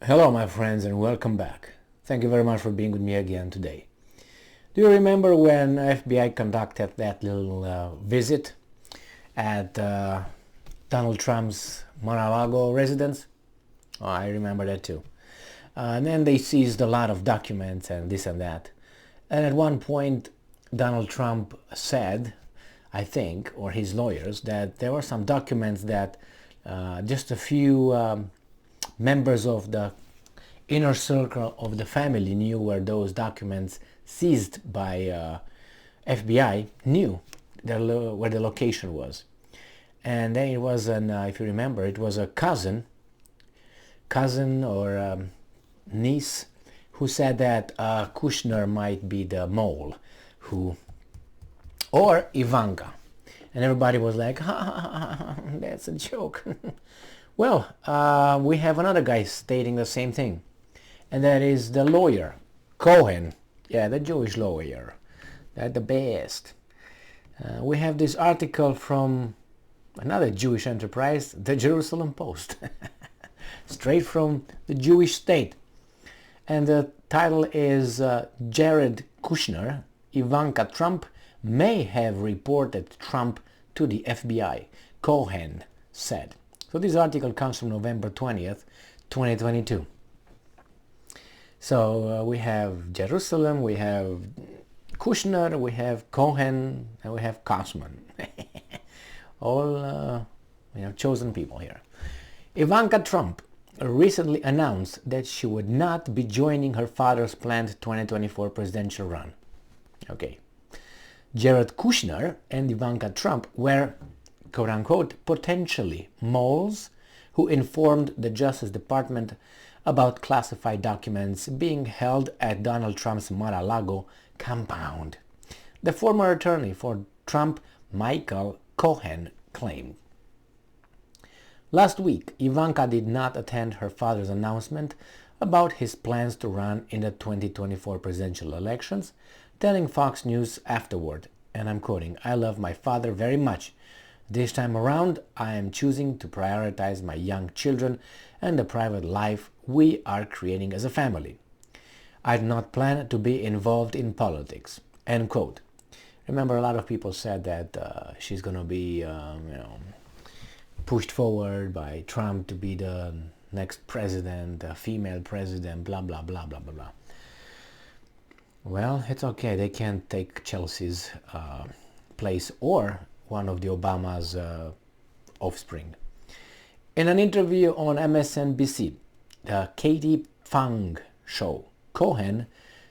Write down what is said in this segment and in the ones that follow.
Hello my friends and welcome back. Thank you very much for being with me again today. Do you remember when FBI conducted that little visit at Donald Trump's Mar-a-Lago residence? Oh, I remember that too. And then they seized a lot of documents and this and that. And at one point Donald Trump said, I think, or his lawyers, that there were some documents that just a few members of the inner circle of the family knew where those documents seized by FBI knew where the location was. And then it was if you remember, it was a cousin or niece who said that Kushner might be the mole or Ivanka. And everybody was like, ha, ha, ha, ha, that's a joke. Well, we have another guy stating the same thing, and that is the lawyer, Cohen. Yeah, the Jewish lawyer. That's the best. We have this article from another Jewish enterprise, the Jerusalem Post, straight from the Jewish state. And the title is Jared Kushner, Ivanka Trump may have reported Trump to the FBI, Cohen said. So this article comes from November 20th, 2022. So we have Jerusalem, we have Kushner, we have Cohen, and we have Kosman. All chosen people here. Ivanka Trump recently announced that she would not be joining her father's planned 2024 presidential run. Okay. Jared Kushner and Ivanka Trump were, quote-unquote, potentially moles who informed the Justice Department about classified documents being held at Donald Trump's Mar-a-Lago compound. The former attorney for Trump, Michael Cohen, claimed. Last week, Ivanka did not attend her father's announcement about his plans to run in the 2024 presidential elections, telling Fox News afterward, and I'm quoting, "I love my father very much. This time around, I am choosing to prioritize my young children and the private life we are creating as a family. I do not plan to be involved in politics." End quote. Remember, a lot of people said that she's going to be, pushed forward by Trump to be the next president, a female president, blah, blah, blah, blah, blah, blah. Well, it's okay. They can't take Chelsea's place or one of the Obama's offspring. In an interview on MSNBC, the Katie Phang show, Cohen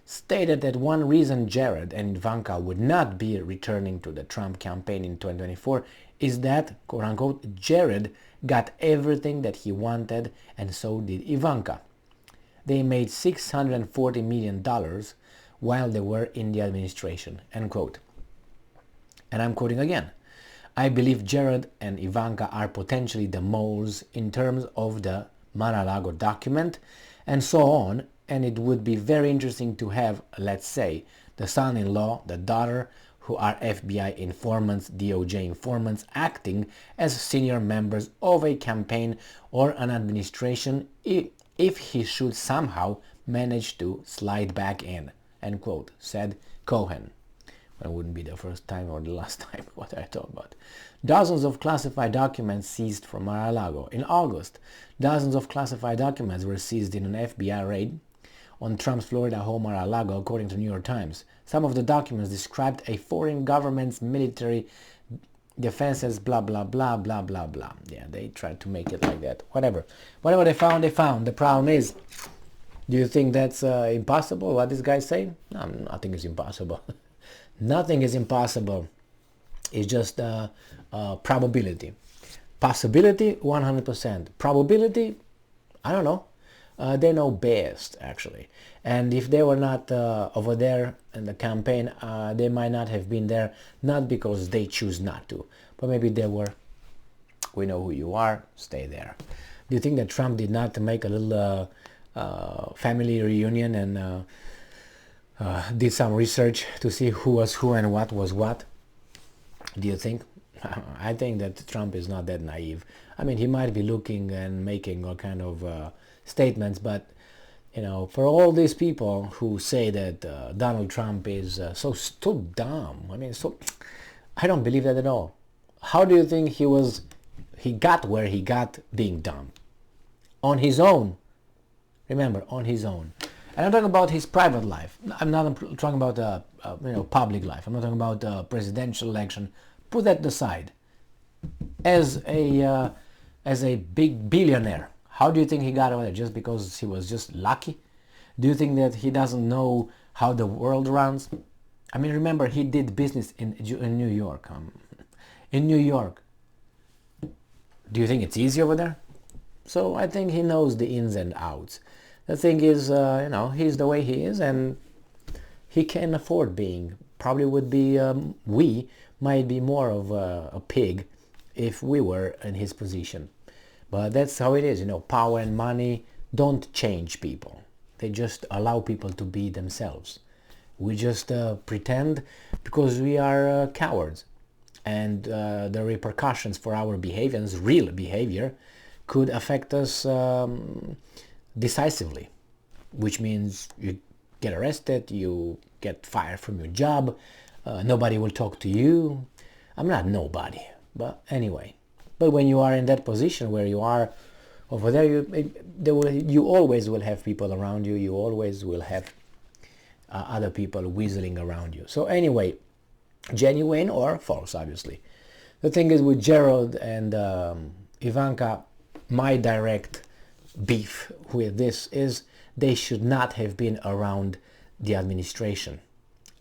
stated that one reason Jared and Ivanka would not be returning to the Trump campaign in 2024 is that, quote-unquote, Jared got everything that he wanted and so did Ivanka. They made $640 million while they were in the administration, end quote. And I'm quoting again. "I believe Jared and Ivanka are potentially the moles in terms of the Mar-a-Lago document and so on, and it would be very interesting to have, let's say, the son-in-law, the daughter, who are FBI informants, DOJ informants, acting as senior members of a campaign or an administration if he should somehow manage to slide back in," end quote, said Cohen. It wouldn't be the first time or the last time what I talk about. Dozens of classified documents seized from Mar-a-Lago. In August, dozens of classified documents were seized in an FBI raid on Trump's Florida home Mar-a-Lago, according to New York Times. Some of the documents described a foreign government's military defenses, blah, blah, blah, blah, blah, blah. Yeah, they tried to make it like that. Whatever they found, they found. The problem is, do you think that's impossible, what this guy's saying? No, nothing is impossible. Nothing is impossible. It's just probability. Possibility, 100%. Probability, I don't know. They know best, actually. And if they were not over there in the campaign, they might not have been there, not because they choose not to, but maybe they were. We know who you are, stay there. Do you think that Trump did not make a little family reunion and did some research to see who was who and what was what? Do you think? I think that Trump is not that naive. I mean, he might be looking and making all kind of statements, but for all these people who say that Donald Trump is so dumb, I mean, I don't believe that at all. How do you think he got where he got being dumb? On his own. Remember, on his own. And I'm talking about his private life. I'm not talking about public life. I'm not talking about presidential election. Put that aside. As a big billionaire, how do you think he got over there? Just because he was just lucky? Do you think that he doesn't know how the world runs? I mean, remember, he did business in New York. In New York. Do you think it's easy over there? So I think he knows the ins and outs. The thing is, he's the way he is, and he can afford being. Probably would be, we might be more of a pig if we were in his position. But that's how it is, power and money don't change people. They just allow people to be themselves. We just pretend because we are cowards. And the repercussions for our behaviors, real behavior, could affect us decisively, which means you get arrested, you get fired from your job, nobody will talk to you. I'm not nobody, but anyway. But when you are in that position where you are over there, you always will have people around you. You always will have other people whistling around you. So anyway, genuine or false, obviously. The thing is with Gerald and Ivanka, my direct beef with this is they should not have been around the administration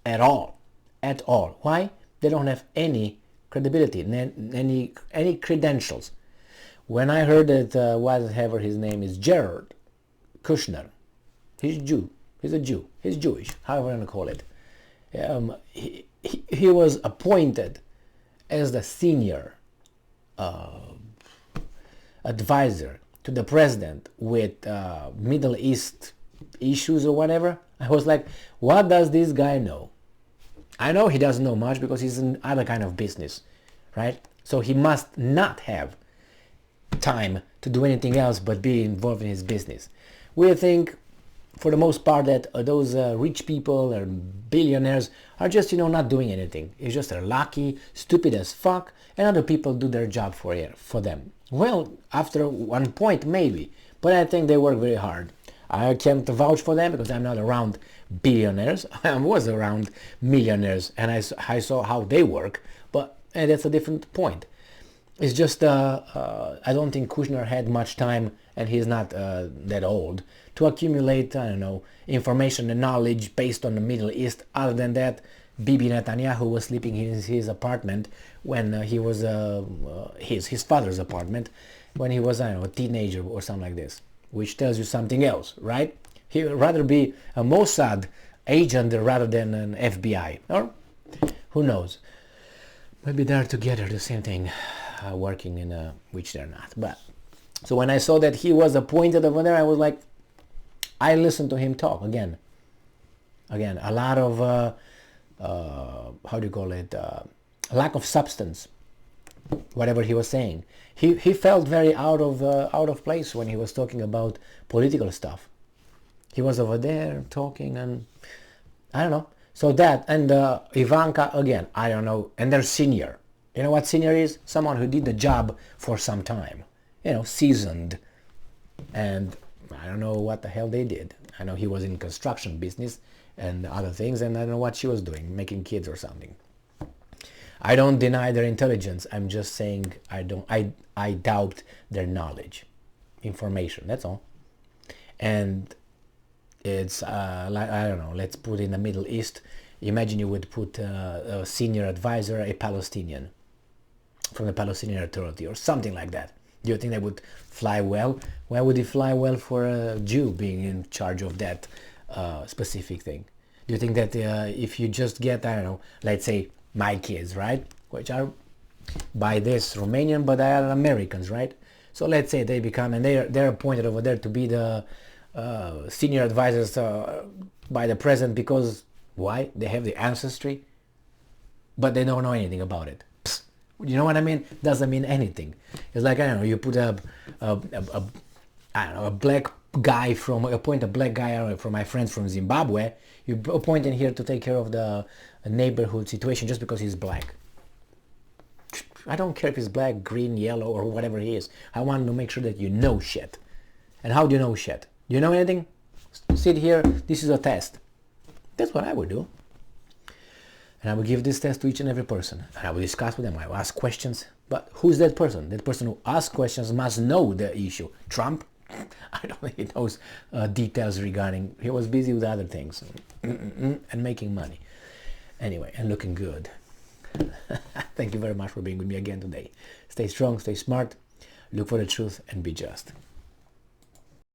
at all. At all. Why? They don't have any credibility, any credentials. When I heard that whatever his name is, Jared Kushner, he's Jew. He's a Jew. He's Jewish, however you want to call it. He was appointed as the senior advisor to the president with Middle East issues or whatever. I was like, what does this guy know? I know he doesn't know much because he's in other kind of business, right? So he must not have time to do anything else but be involved in his business. We think, for the most part, that those rich people or billionaires are just, not doing anything. It's just they're lucky, stupid as fuck, and other people do their job for them. Well, after one point, maybe, but I think they work very hard. I can't vouch for them because I'm not around billionaires. I was around millionaires, and I saw how they work, but that's a different point. It's just, I don't think Kushner had much time, and he's not that old, to accumulate, information and knowledge based on the Middle East. Other than that, Bibi Netanyahu was sleeping in his apartment when he was, his father's apartment, when he was, a teenager or something like this, which tells you something else, right? He would rather be a Mossad agent rather than an FBI, or who knows? Maybe they're together, the same thing, working in which they're not. But so when I saw that he was appointed over there, I was like, I listened to him talk again. A lot of how do you call it? Lack of substance. Whatever he was saying, he felt very out of place when he was talking about political stuff. He was over there talking, and I don't know. So that, and Ivanka, again, I don't know. And they're senior. You know what senior is? Someone who did the job for some time. Seasoned. And I don't know what the hell they did. I know he was in construction business and other things, and I don't know what she was doing, making kids or something. I don't deny their intelligence. I'm just saying I doubt their knowledge, information. That's all. And it's like, I don't know. Let's put in the Middle East. Imagine you would put a senior advisor, a Palestinian, from the Palestinian Authority or something like that. Do you think they would fly well? Why would it fly well for a Jew being in charge of that specific thing? Do you think that if you just get, I don't know, let's say my kids, right, which are by this Romanian, but they are Americans, right? So let's say they become, and they're appointed over there to be the senior advisors by the president because why? They have the ancestry, but they don't know anything about it. Psst, You know what I mean? Doesn't mean anything. It's like, I don't know, you put I don't know, a black guy appoint a black guy from my friends from Zimbabwe. You appoint him here to take care of the neighborhood situation just because he's black. I don't care if he's black, green, yellow, or whatever he is. I want to make sure that you know shit. And how do you know shit? Do you know anything? Sit here, this is a test. That's what I would do. And I will give this test to each and every person. And I will discuss with them. I will ask questions. But who's that person? That person who asks questions must know the issue. Trump? I don't think he knows details regarding... He was busy with other things. And making money. Anyway, and looking good. Thank you very much for being with me again today. Stay strong, stay smart. Look for the truth and be just.